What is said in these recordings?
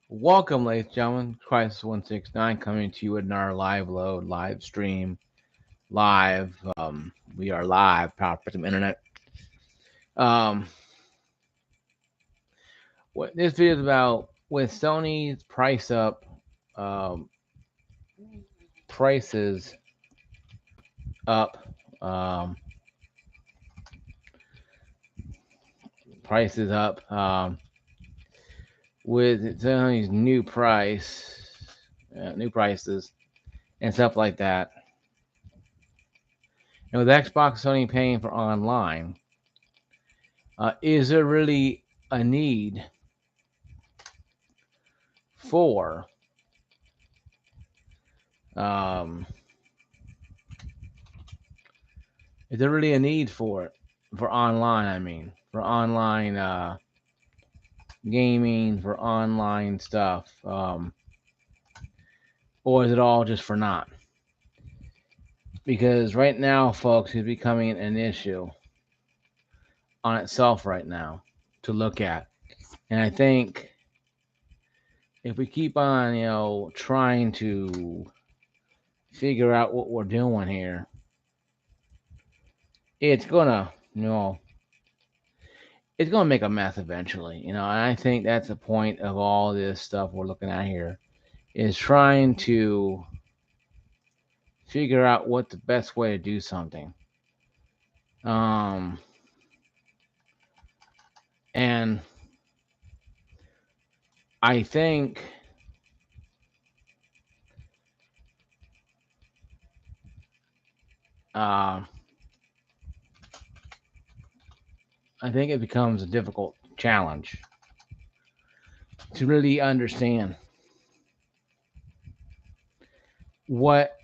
Welcome, ladies and gentlemen. Crisis 169 coming to you in our live load, live stream, live. We are live, powered by some internet. Um, what this video is about with Sony's price up, um, prices up, um, prices up, with Sony's new prices, and stuff like that. And with Xbox, Sony paying for online, is there really a need for um, is there really a need for it for online? I mean, for online gaming, for online stuff, or is it all just for not? Because right now, folks, it's becoming an issue on itself right now to look at, and I think if we keep on, trying to figure out what we're doing here, it's gonna, it's gonna make a mess eventually, and I think that's the point of all this stuff we're looking at here is trying to figure out what the best way to do something. Um, and I think uh, I think it becomes a difficult challenge to really understand what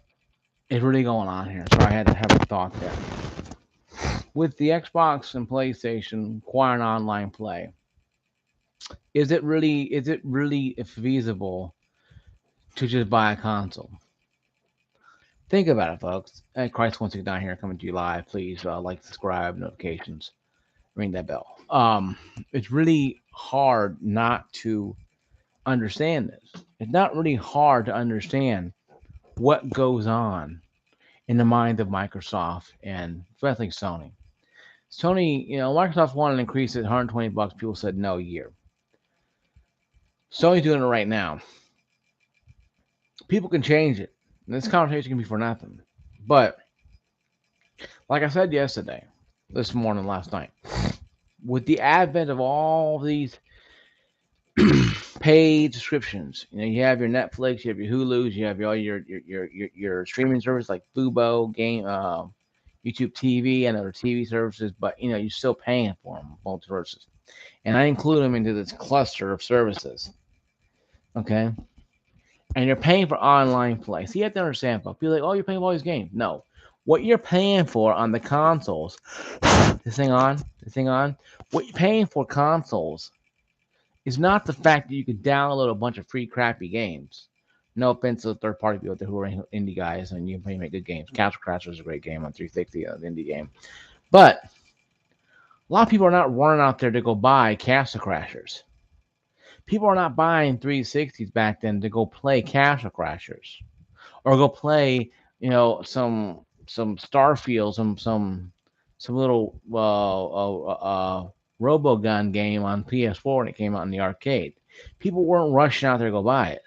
is really going on here. So I had to have a thought there. With the Xbox and PlayStation acquiring online play, is it really feasible to just buy a console? Think about it, folks. Christ 169 here coming to you live. Please like, subscribe, notifications, ring that bell. It's really hard not to understand this. It's not really hard to understand what goes on in the mind of Microsoft and especially Sony. Sony, Microsoft wanted to increase it $120. People said no a year. Sony's doing it right now. People can change it. This conversation can be for nothing. But like I said yesterday, this morning, last night, with the advent of all these paid subscriptions, you have your Netflix, you have your Hulu's, you have all your streaming services like Fubo, YouTube TV, and other TV services, but you're still paying for them, both services, and I include them into this cluster of services. Okay, and you're paying for online play. So you have to understand, folks. People are like, oh, you're paying for all these games. No, what you're paying for on the consoles, this thing on, what you're paying for consoles is not the fact that you can download a bunch of free crappy games. No offense to the third party people out there who are indie guys and you can make good games. Castle Crashers is a great game on 360, the indie game. But a lot of people are not running out there to go buy Castle Crashers. People are not buying 360s back then to go play Castle Crashers or go play, some Starfield, some little RoboGun game on PS4 when it came out in the arcade. People weren't rushing out there to go buy it.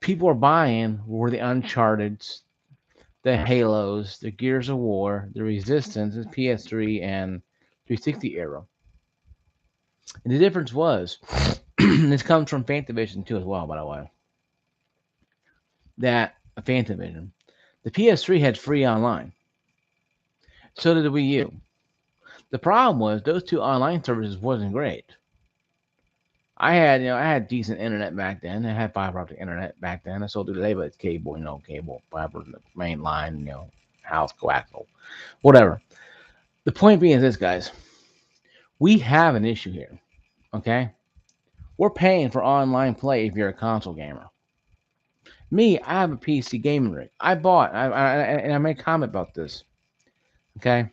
People were buying were the Uncharted's, the Halos, the Gears of War, the Resistance, the PS3 and 360 era. And the difference was, this comes from Fantavision too as well, by the way, that Fantavision, the PS3 had free online. So did the Wii U. The problem was those two online services wasn't great. I had decent internet back then. I had fiber optic internet back then. I still do today, but it's cable, cable, fiber, main line, house coaxial, whatever. The point being is this, guys. We have an issue here. Okay, we're paying for online play if you're a console gamer. Me, I have a PC gaming rig. I bought, and I made a comment about this. Okay,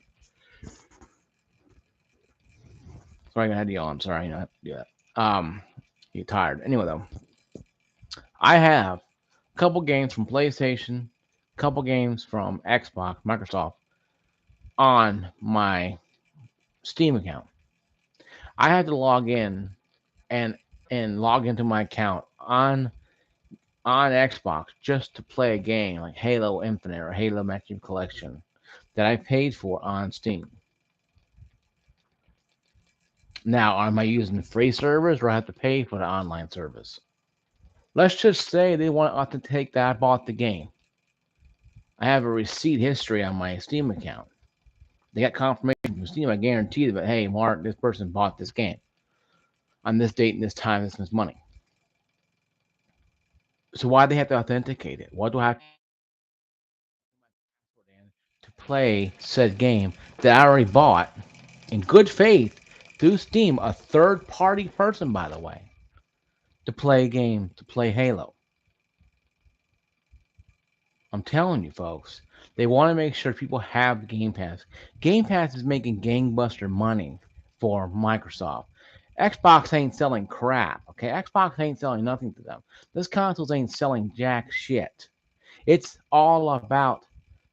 Sorry, I had to yawn. Sorry, I have to do that. You're tired. Anyway, though, I have a couple games from PlayStation, a couple games from Xbox, Microsoft on my Steam account. I had to log in and log into my account on Xbox just to play a game like Halo Infinite or Halo Master Collection that I paid for on Steam. Now, am I using free servers or I have to pay for the online service? Let's just say they want to authenticate that I bought the game. I have a receipt history on my Steam account. They got confirmation from Steam. I guarantee that, hey, Mark, this person bought this game on this date and this time, this much money. So why do they have to authenticate it? Why do I have to play said game that I already bought in good faith through Steam, a third party person, by the way, to play a game, to play Halo? I'm telling you, folks, they want to make sure people have Game Pass. Game Pass is making gangbuster money for Microsoft. Xbox ain't selling crap, okay? Xbox ain't selling nothing to them. This consoles ain't selling jack shit. It's all about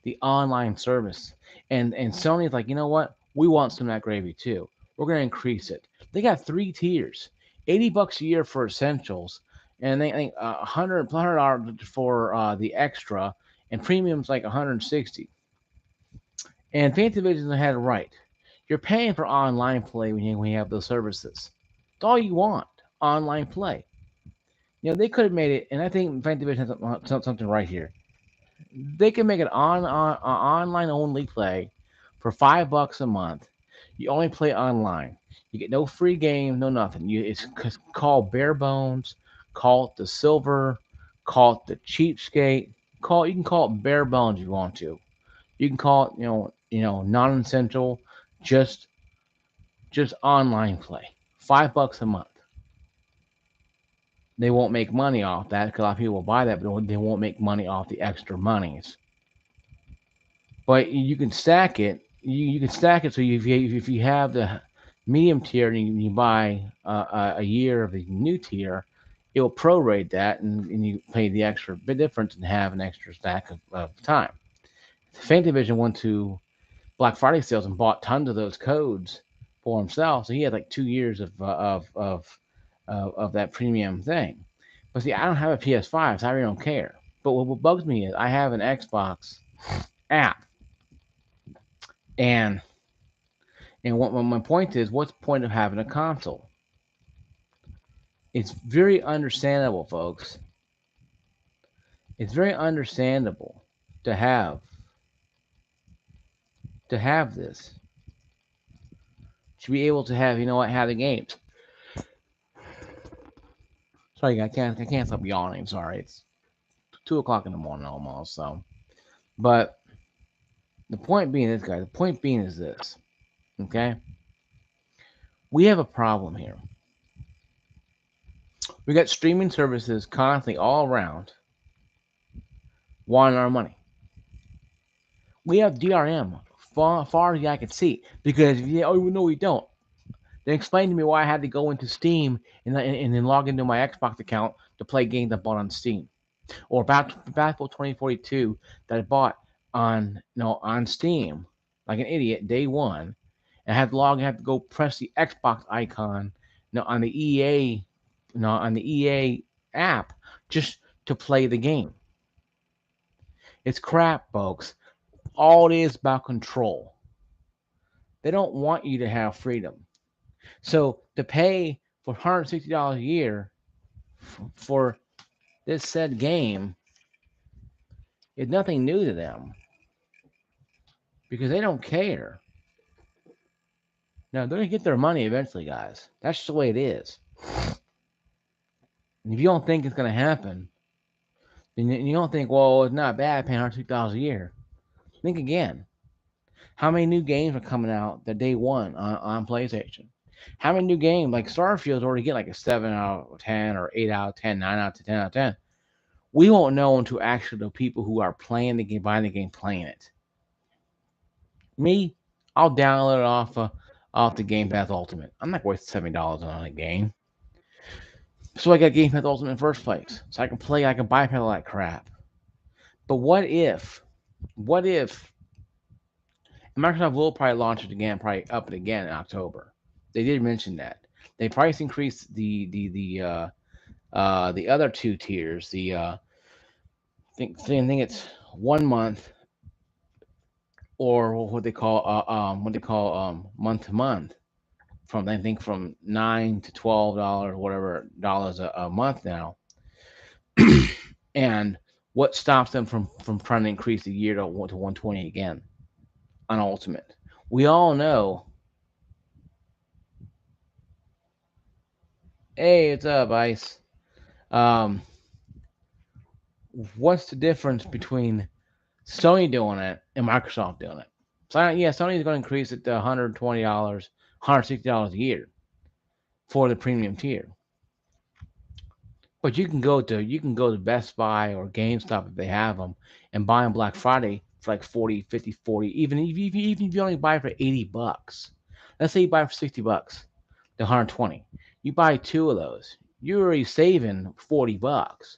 the online service. And Sony's like, you know what? We want some of that gravy too. We're gonna increase it. They got three tiers: $80 a year for essentials, and they think 100 for the extra, and premium's like 160. And Fantavision had it right. You're paying for online play when you have those services. It's all you want. Online play. They could have made it, and I think Fantavision has something right here. They can make it online only play for $5 a month. You only play online. You get no free game, no nothing. It's called bare bones. Call it the silver. Call it the cheapskate. You can call it bare bones if you want to. You can call it non-essential. Just online play. $5 a month. They won't make money off that because a lot of people will buy that, but they won't make money off the extra monies. But you can stack it. You can stack it so if you have the medium tier and you buy a year of the new tier, it will prorate that and you pay the extra bit difference and have an extra stack of time. Fantavision went to Black Friday sales and bought tons of those codes for himself, so he had like 2 years of that premium thing. But see, I don't have a PS5, so I really don't care. But what bugs me is I have an Xbox app, and what my point is, what's the point of having a console? It's very understandable, folks. It's very understandable to this, to be able to have have the games. Sorry, I can't stop yawning. Sorry, it's 2 o'clock in the morning almost. So, but the point being this, guys. The point being is this. Okay, we have a problem here. We got streaming services constantly all around wanting our money. We have DRM far as the eye can see because no, we don't. Then explain to me why I had to go into Steam and then log into my Xbox account to play games I bought on Steam, or Battlefield 2042 that I bought on Steam like an idiot day one, and I had to go press the Xbox icon on the EA app just to play the game. It's crap, folks. All it is about control. They don't want you to have freedom. So to pay for $160 a year for this said game is nothing new to them because they don't care. Now they're gonna get their money eventually, guys. That's just the way it is. And if you don't think it's gonna happen, then you don't think, well, it's not bad paying $160 a year. Think again. How many new games are coming out the day one on PlayStation? How many new games like Starfield's already get like a 7 out of 10 or 8 out of 10, 9 out of 10 out of 10? We won't know until actually the people who are playing the game, buying the game, playing it. Me, I'll download it off off the Game Pass Ultimate. I'm not wasting $70 on a game. So I got Game Pass Ultimate in the first place. So I can play, I can bypass all that crap. But what if Microsoft will probably launch it again, probably up it again in October. They did mention that. They price increased the other two tiers. I think it's 1 month or what they call month to month from I think from $9 to $12 whatever dollars a month now. And what stops them from trying to increase the year to 120 again on Ultimate? We all know. Hey, what's up, Ice? Um, what's the difference between Sony doing it and Microsoft doing it? So yeah, Sony's going to increase it to $120, $160 a year for the premium tier. But you can go to Best Buy or GameStop if they have them and buy them Black Friday for like 40, 50, 40. Even if you only buy for $80. Let's say you buy for $60, the 120. You buy two of those, you're already saving $40.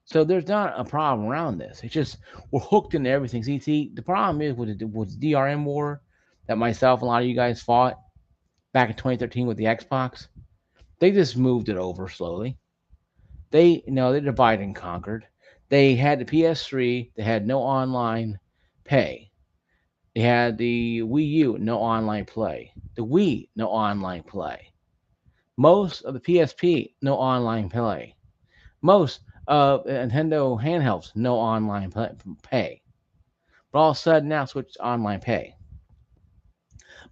So there's not a problem around this. It's just we're hooked into everything. See, the problem is with the DRM war that myself and a lot of you guys fought back in 2013 with the Xbox. They just moved it over slowly. They divided and conquered. They had the PS3. They had no online pay. They had the Wii U, no online play. The Wii, no online play. Most of the PSP, no online play. Most of Nintendo handhelds, no online pay. But all of a sudden now switched to online pay.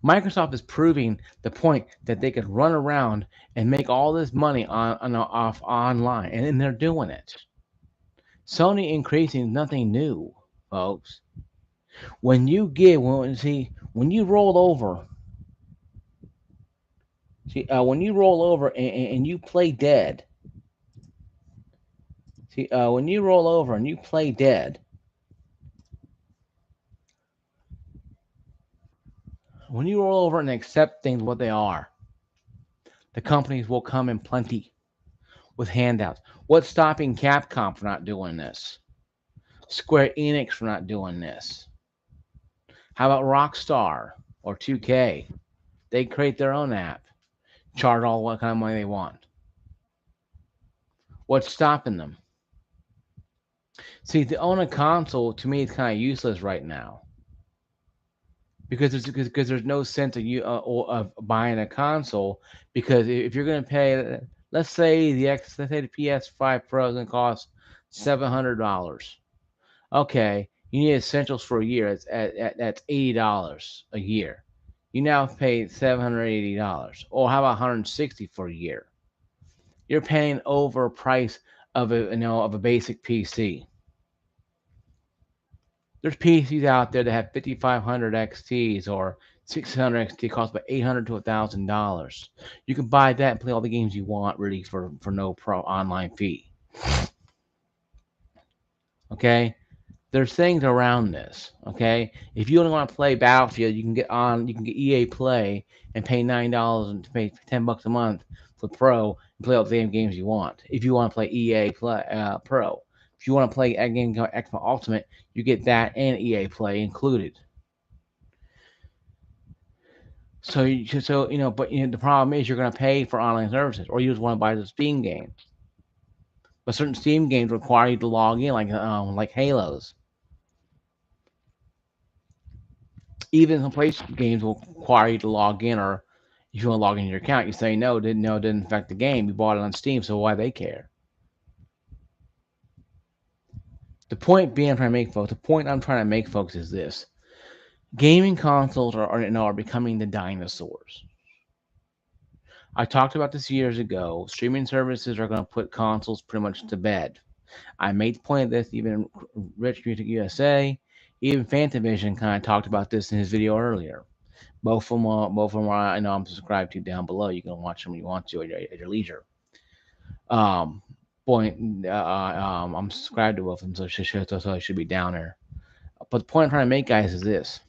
Microsoft is proving the point that they could run around and make all this money off online, and then they're doing it. Sony increasing is nothing new, folks. When you roll over, when you roll over and you play dead, when you roll over and you play dead, when you roll over and accept things what they are, the companies will come in plenty with handouts. What's stopping Capcom from not doing this? Square Enix for not doing this? How about Rockstar or 2K? They create their own app, charge all what kind of money they want. What's stopping them? See, to own a console to me is kind of useless right now because there's no sense of you or of buying a console because if you're going to pay, let's say the PS5 Pro is going to cost $700. Okay, you need essentials for a year. That's $80 a year. You now pay $780, or how about 160 for a year? You're paying over price of a basic PC. There's PCs out there that have 5500 XTs or 600 XT cost about $800 to $1,000. You can buy that and play all the games you want really for no pro online fee. Okay, there's things around this. Okay, if you only want to play Battlefield, you can get EA Play and pay $9 and pay $10 a month for Pro and play all the same games you want. If you want to play EA Play Pro, if you want to play a game called Xbox Ultimate, you get that and EA Play included. But the problem is you're going to pay for online services, or you just want to buy the Steam games. But certain Steam games require you to log in, like Halos. Even some PlayStation games will require you to log in, or if you want to log in your account, you say no, it didn't affect the game. You bought it on Steam, so why they care? The point I'm trying to make, folks, is this: gaming consoles are becoming the dinosaurs. I talked about this years ago. Streaming services are going to put consoles pretty much to bed. I made the point of this. Even Rich Music USA, even Fantavision kind of talked about this in his video earlier. Both of them are I know I'm subscribed to down below. You can watch them when you want to at your leisure. Um, I'm subscribed to both of them, so it should be down there. But the point I'm trying to make, guys, is this: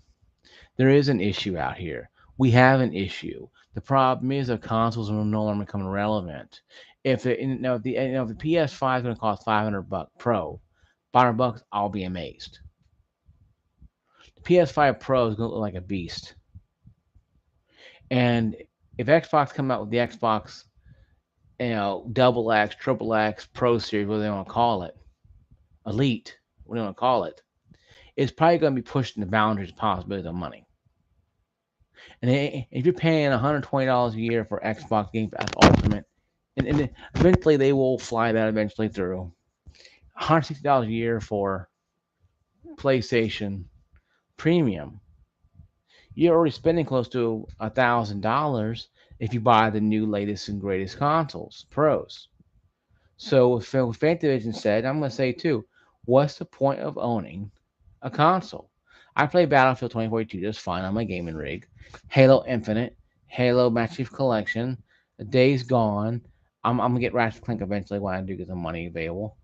there is an issue out here. We have an issue. The problem is that consoles are no longer becoming relevant. If the PS5 is going to cost $500 Pro, $500, I'll be amazed. The PS5 Pro is going to look like a beast. And if Xbox come out with the Xbox, double X, triple X, Pro Series, whatever they want to call it, Elite, what do you want to call it, it's probably going to be pushing the boundaries of possibilities of money. And if you're paying $120 a year for Xbox Game Pass Ultimate, and eventually they will fly that eventually through. $160 a year for PlayStation Premium. You're already spending close to $1,000 if you buy the new latest and greatest consoles, pros. So with Fantavision said, I'm going to say too, what's the point of owning a console? I play Battlefield 2042 just fine on my gaming rig. Halo Infinite, Halo Master Chief Collection, Days Gone. I'm gonna get Ratchet Clank eventually when I do get the money available.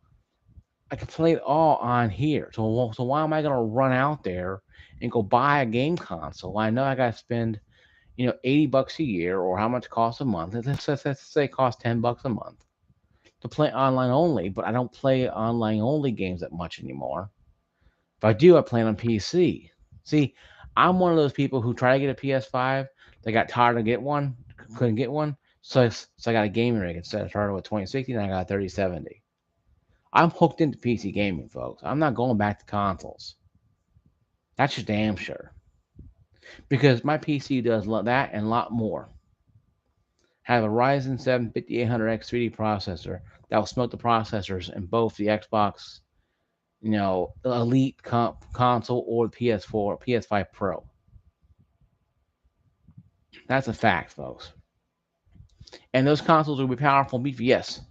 I can play it all on here. So why am I gonna run out there and go buy a game console? I know I gotta spend $80 a year, or how much it costs a month. Let's say it costs $10 a month to play online only, but I don't play online only games that much anymore. If I do, I play it on PC. See, I'm one of those people who try to get a PS5. They got tired of get one, couldn't get one, so I got a gaming rig instead. I started with 2060, and I got a 3070. I'm hooked into PC gaming, folks. I'm not going back to consoles. That's just damn sure. Because my PC does that and a lot more. Have a Ryzen 7 5800X 3D processor that will smoke the processors in both the Xbox, Elite console or the PS4, PS5 Pro. That's a fact, folks. And those consoles will be powerful, beefy, yes.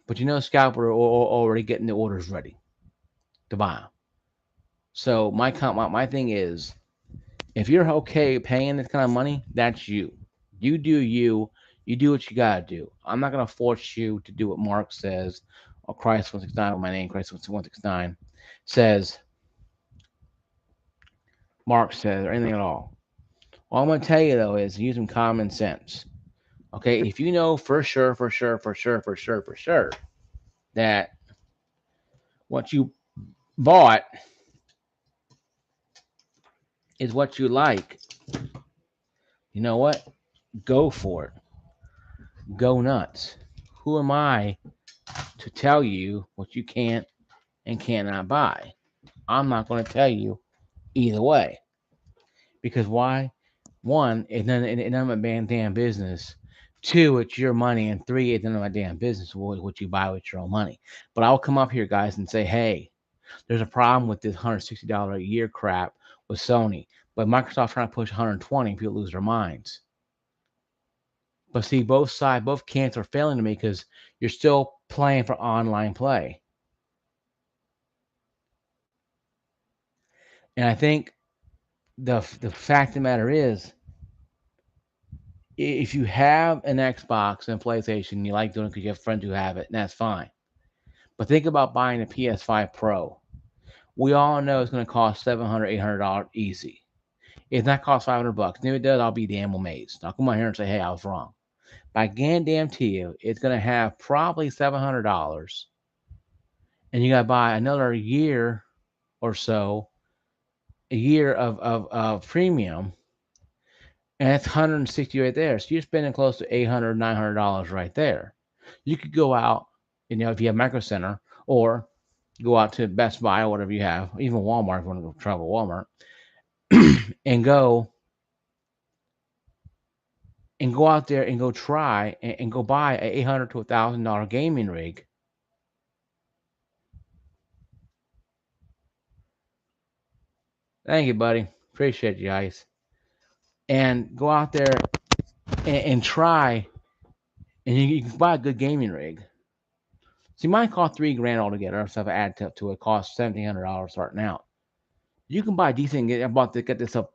But scalpers are already getting the orders ready to buy them. So my thing is, if you're okay paying this kind of money, that's you. You do you. You do what you gotta do. I'm not gonna force you to do what Mark says, or Christ169 with my name, Christ169 says, Mark says, or anything at all. All I'm gonna tell you though is use some common sense. Okay, if you know for sure that what you bought is what you like, you know what? Go for it. Go nuts. Who am I to tell you what you can't and cannot buy? I'm not going to tell you either way. Because why? One, it's none of my damn business. Two, it's your money. And three, it's none of my damn business what you buy with your own money. But I'll come up here, guys, and say, hey, there's a problem with this $160 a year crap with Sony. But Microsoft trying to push 120, people lose their minds. But see, both camps are failing to me because you're still playing for online play. And I think the fact of the matter is, if you have an Xbox and PlayStation, you like doing it because you have friends who have it, and that's fine. But think about buying a PS5 Pro. We all know it's going to cost $700, $800 easy. If that costs $500, and if it does, I'll be damn amazed. I'll come on here and say, hey, I was wrong. But I guarantee you, it's going to have probably $700, and you got to buy another year or so, a year of premium, and that's 160 right there. So you're spending close to $800, $900 right there. You could go out, if you have Micro Center, or go out to Best Buy or whatever you have, even Walmart if you want to go travel Walmart, and go out there and go try and go buy a $800 to $1,000 gaming rig. Thank you, buddy. Appreciate you guys. And go out there and try, and you can buy a good gaming rig. See, mine cost $3,000 altogether. So if I add to it, cost $1,700 starting out. You can buy decent. I got this up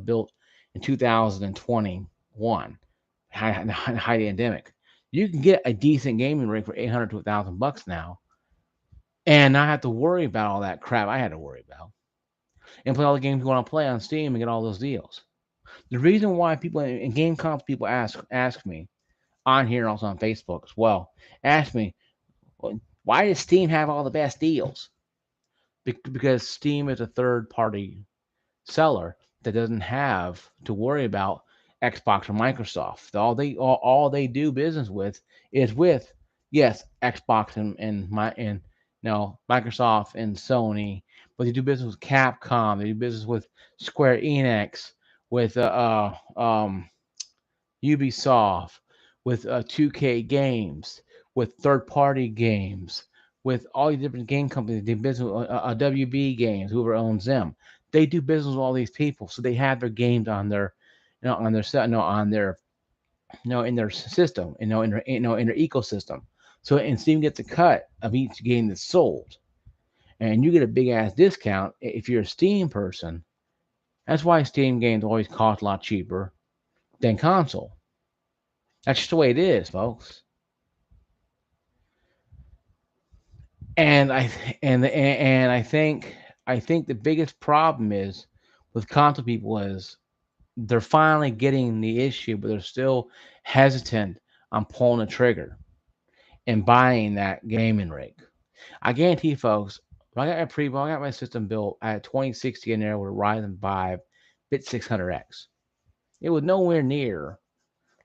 built in 2021, high pandemic. You can get a decent gaming rig for $800 to $1,000 now, and not have to worry about all that crap I had to worry about. and play all the games you want to play on Steam and get all those deals. The reason why people in game comps people ask me on here and also on Facebook as well, ask me, "Well, why does Steam have all the best deals?" Because Steam is a third party seller that doesn't have to worry about Xbox or Microsoft. All they do business with is with, yes, Xbox and no Microsoft and Sony, but they do business with Capcom. They do business with Square Enix, with Ubisoft, with 2K Games, with third party games, with all these different game companies. They do business with WB Games, whoever owns them. They do business with all these people, so they have their games on their, on their set, no, on their, in their system, in their ecosystem. So and Steam gets a cut of each game that's sold, and you get a big ass discount if you're a Steam person. That's why Steam games always cost a lot cheaper than console. That's just the way it is, folks. And I think the biggest problem is with console people is they're finally getting the issue, but they're still hesitant on pulling the trigger and buying that gaming rig. I guarantee, folks, when I got my system built, I had 2060 in there with a Ryzen 5 bit 600X. It was nowhere near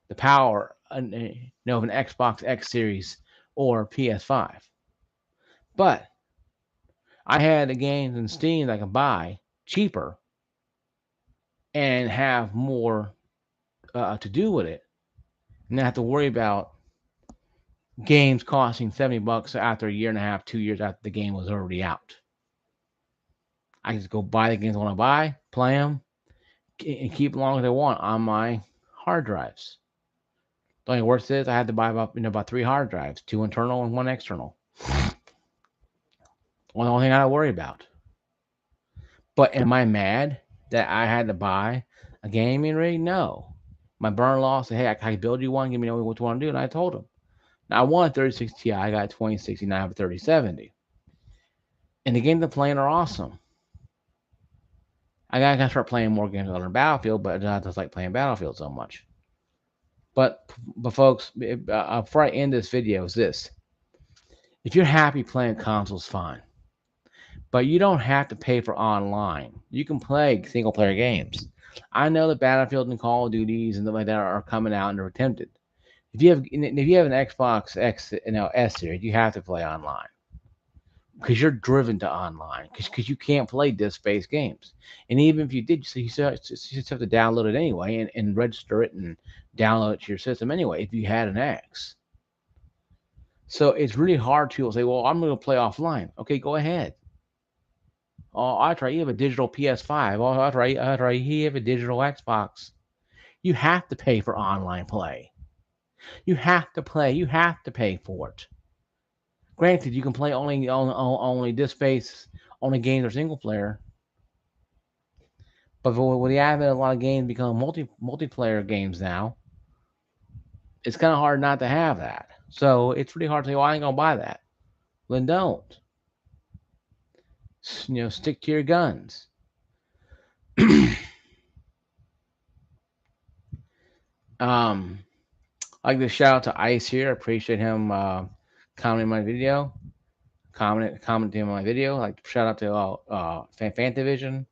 the power of an Xbox X Series or PS5, but I had the games in Steam that I could buy cheaper and have more to do with it, and not have to worry about games costing $70 after a year and a half, 2 years after the game was already out. I just go buy the games I want to buy, play them, and keep as long as I want on my hard drives. The only worst is I had to buy about 3 hard drives, 2 internal and 1 external. Only thing I got to worry about. But am I mad that I had to buy a gaming rig? No. My brother-in-law said, "Hey, I can build you one. Give me what you want to do." And I told him. Now I want a 36 Ti. I got a 2060. Now I have a 3070. And the games I'm playing are awesome. I gotta start playing more games other than Battlefield, but I don't just like playing Battlefield so much. But folks, before I end this video, is this: if you're happy playing consoles, fine. But you don't have to pay for online. You can play single player games. I know the Battlefield and Call of Duties and stuff like that are coming out and they're attempted. If you have an Xbox X S series, you have to play online because you're driven to online because you can't play disc-based games. And even if you did, you still have to download it anyway and register it and download it to your system anyway if you had an X. So it's really hard to say, well, I'm going to play offline. Okay, go ahead. Oh, I try. You have a digital PS5. Oh, I try. You have a digital Xbox. You have to pay for online play. You have to play. You have to pay for it. Granted, you can play only disc-based, only games or single player. But with the advent of a lot of games becoming multiplayer games now, it's kind of hard not to have that. So it's really hard to say, well, I ain't gonna buy that. Then don't. Stick to your guns. I'd like to shout out to Ice here. I appreciate him commenting my video. Commenting on my video. I'd like to shout out to Fantavision,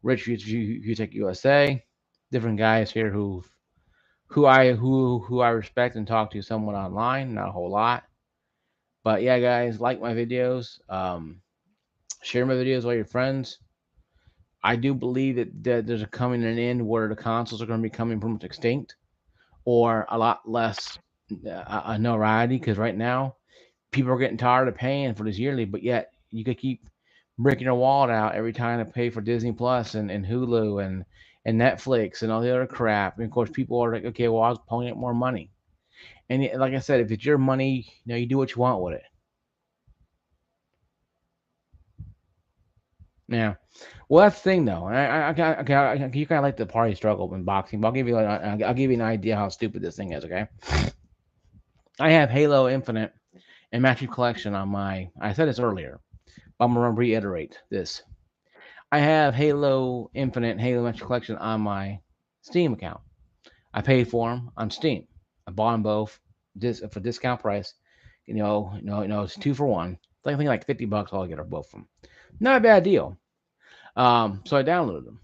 Rich Tech USA, different guys here who I respect and talk to somewhat online, not a whole lot. But yeah, guys, like my videos, share my videos with all your friends. I do believe that there's a coming an end where the consoles are going to be coming pretty much extinct, or a lot less notoriety. Because right now, people are getting tired of paying for this yearly, but yet you could keep breaking your wallet out every time to pay for Disney Plus and Hulu and Netflix and all the other crap. And of course, people are like, okay, well, I was pulling out more money. And like I said, if it's your money, you do what you want with it. Yeah. Well, that's the thing, though. You kind of like the party struggle in boxing, but I'll give you an idea how stupid this thing is. Okay. I have Halo Infinite and Master Chief Collection on my. I said this earlier, but I'm gonna reiterate this. I have Halo Infinite, Halo Master Collection on my Steam account. I paid for them on Steam. I bought them both for discount price. It's 2 for 1. I think like $50 all I get are both of them. Not a bad deal. So I downloaded them.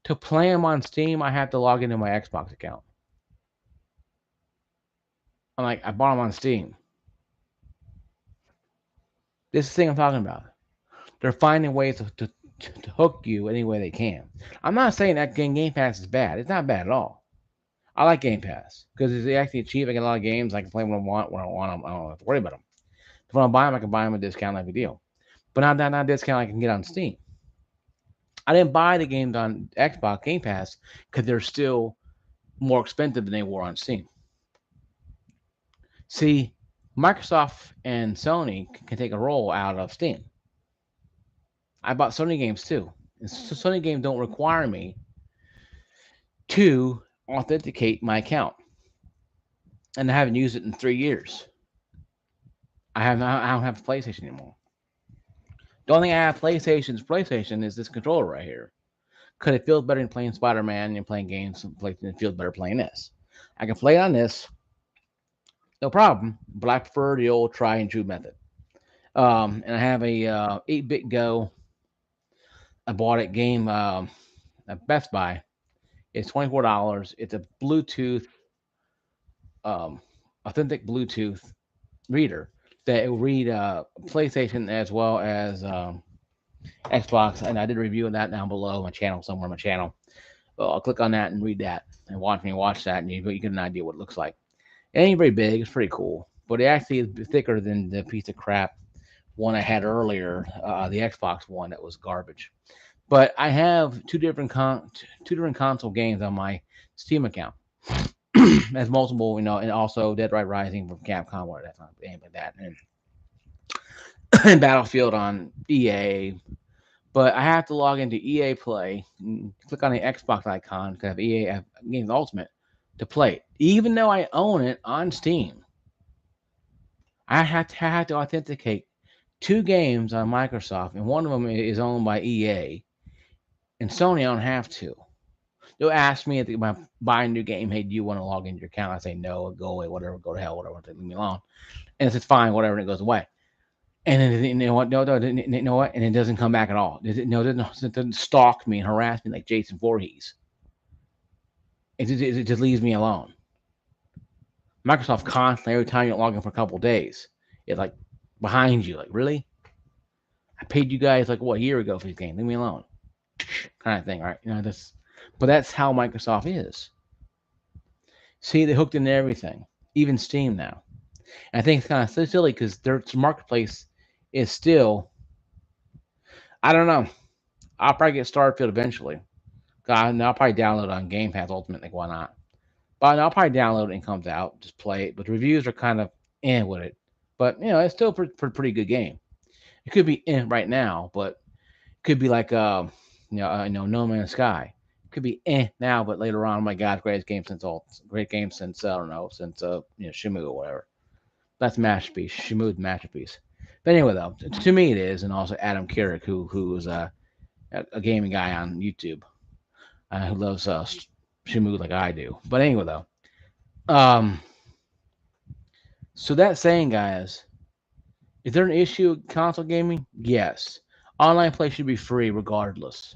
To play them on Steam, I have to log into my Xbox account. I bought them on Steam. This is the thing I'm talking about. They're finding ways to hook you any way they can. I'm not saying that Game Pass is bad. It's not bad at all. I like Game Pass because it's actually cheap. I get a lot of games. I can play when I want. When I want them, I don't have to worry about them. If I want to buy them, I can buy them at a discount, like a deal. But not discount I can get on Steam. I didn't buy the games on Xbox Game Pass because they're still more expensive than they were on Steam. See, Microsoft and Sony can take a roll out of Steam. I bought Sony games too. And Sony games don't require me to authenticate my account, and I haven't used it in 3 years. I don't have a PlayStation anymore. The only thing I have PlayStation is this controller right here. Because it feels better than playing Spider Man and playing games. It feels better playing this. I can play it on this, no problem. But I prefer the old try and true method. And I have a 8-bit Go. I bought it game at Best Buy. It's $24. It's a Bluetooth, um, authentic Bluetooth reader that will read PlayStation as well as Xbox. And I did a review of that down below my channel, somewhere on my channel. I'll click on that and read that and watch that, and you get an idea what it looks like. It ain't very big. It's pretty cool, but it actually is thicker than the piece of crap one I had earlier, the Xbox one that was garbage. But I have two different console games on my Steam account. As multiple, and also Dead Rising from Capcom, or that's not anything like that, and Battlefield on EA. But I have to log into EA Play, click on the Xbox icon because I have EA Games Ultimate to play it. Even though I own it on Steam, I have to authenticate two games on Microsoft, and one of them is owned by EA, and Sony I don't have to. They'll ask me if I buy a new game, hey, do you want to log into your account? I say no, go away, whatever, go to hell, whatever, leave me alone. And it says fine, whatever, and it goes away. And then you know what? No, you know what? And it doesn't come back at all. It doesn't stalk me and harass me like Jason Voorhees. It just leaves me alone. Microsoft constantly, every time you log in for a couple of days, it's like behind you. Like, really? I paid you guys like what, a year ago for this game. Leave me alone. Kind of thing, right? But that's how Microsoft is. See, they hooked into everything, even Steam now. And I think it's kind of so silly because their marketplace is still. I don't know. I'll probably get Starfield eventually. I'll probably download it on Game Pass Ultimate. Like, why not? But I'll probably download it and it comes out, just play it. But the reviews are kind of with it. But it's still a pretty good game. It could be right now, but it could be like No Man's Sky. It could be now, but later on, oh my God, great game since I don't know, since Shimu or whatever. That's masterpiece. Shimu's masterpiece. But anyway, though, to me it is, and also Adam Carrick, who is a gaming guy on YouTube, who loves Shimu like I do. But anyway, though, um, so that saying, guys, is there an issue with console gaming? Yes. Online play should be free regardless.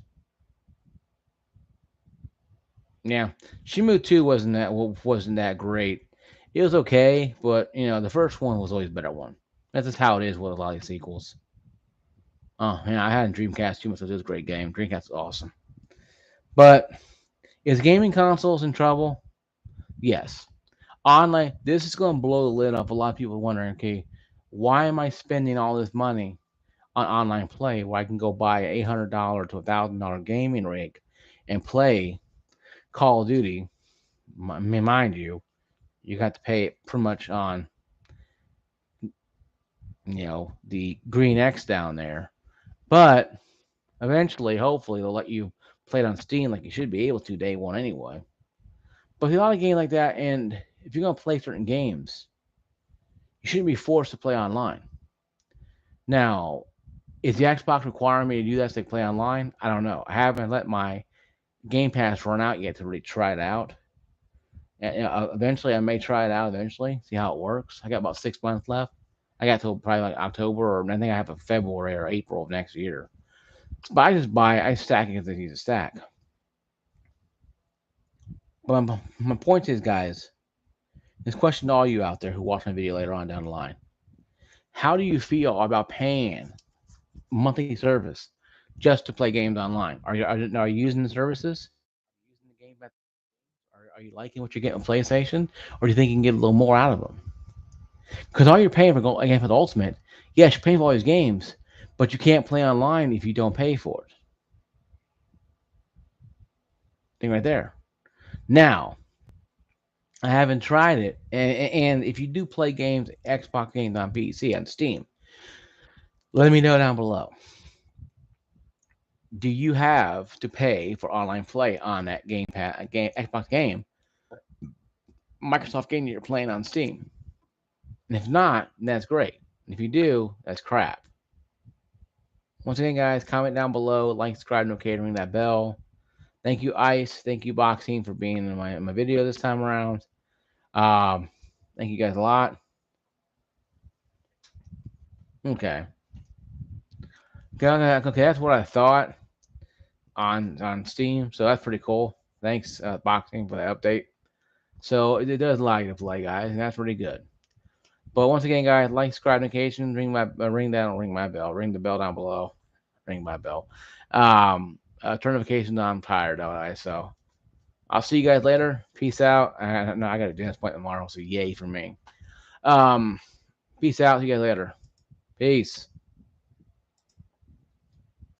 Yeah, Shimu 2 wasn't that great. It was okay, but the first one was always a better one. That's just how it is with a lot of these sequels. Oh yeah, I had a Dreamcast too, so it was a great game. Dreamcast is awesome. But is gaming consoles in trouble? Yes. Online, this is going to blow the lid off a lot of people wondering, okay, why am I spending all this money on online play where I can go buy an $800 to $1,000 gaming rig and play Call of Duty? Mind you, you got to pay it pretty much on the green X down there, but eventually, hopefully, they'll let you play it on Steam like you should be able to day one anyway. But with a lot of games like that, and if you're gonna play certain games, you shouldn't be forced to play online. Now, Is the Xbox requiring me to do that so they play online? I don't know. I haven't let my Game Pass run out yet to really try it out. Eventually, I may try it out eventually, see how it works. I got about 6 months left. I got till probably like October, or I think I have a February or April of next year. But I stack it because I use a stack. But my point is, guys, this question to all you out there who watch my video later on down the line: how do you feel about paying monthly service just to play games online? Are you using the services? Using the game? Are you liking what you're getting with PlayStation, or do you think you can get a little more out of them? Because all you're paying for again for the Ultimate, yes, you're paying for all these games, but you can't play online if you don't pay for it. Thing right there. Now, I haven't tried it, and if you do play games, Xbox games on PC on Steam, let me know down below. Do you have to pay for online play on that game Xbox game, Microsoft game that you're playing on Steam? And if not, then that's great. And if you do, that's crap. Once again, guys, comment down below, like, subscribe, notification, ring that bell. Thank you, Ice. Thank you, Boxing, for being in my video this time around. Um, thank you guys a lot. Okay. Okay, that's what I thought on Steam. So that's pretty cool. Thanks, Boxing, for the update. So it does allow you to play, guys, and that's pretty good. But once again, guys, like, subscribe, notification, ring my bell, ring the bell down below, ring my bell. Turn notifications on. I'm tired of it, so I'll see you guys later. Peace out. No, I got a dance point tomorrow, so yay for me. Um, peace out. See you guys later. Peace.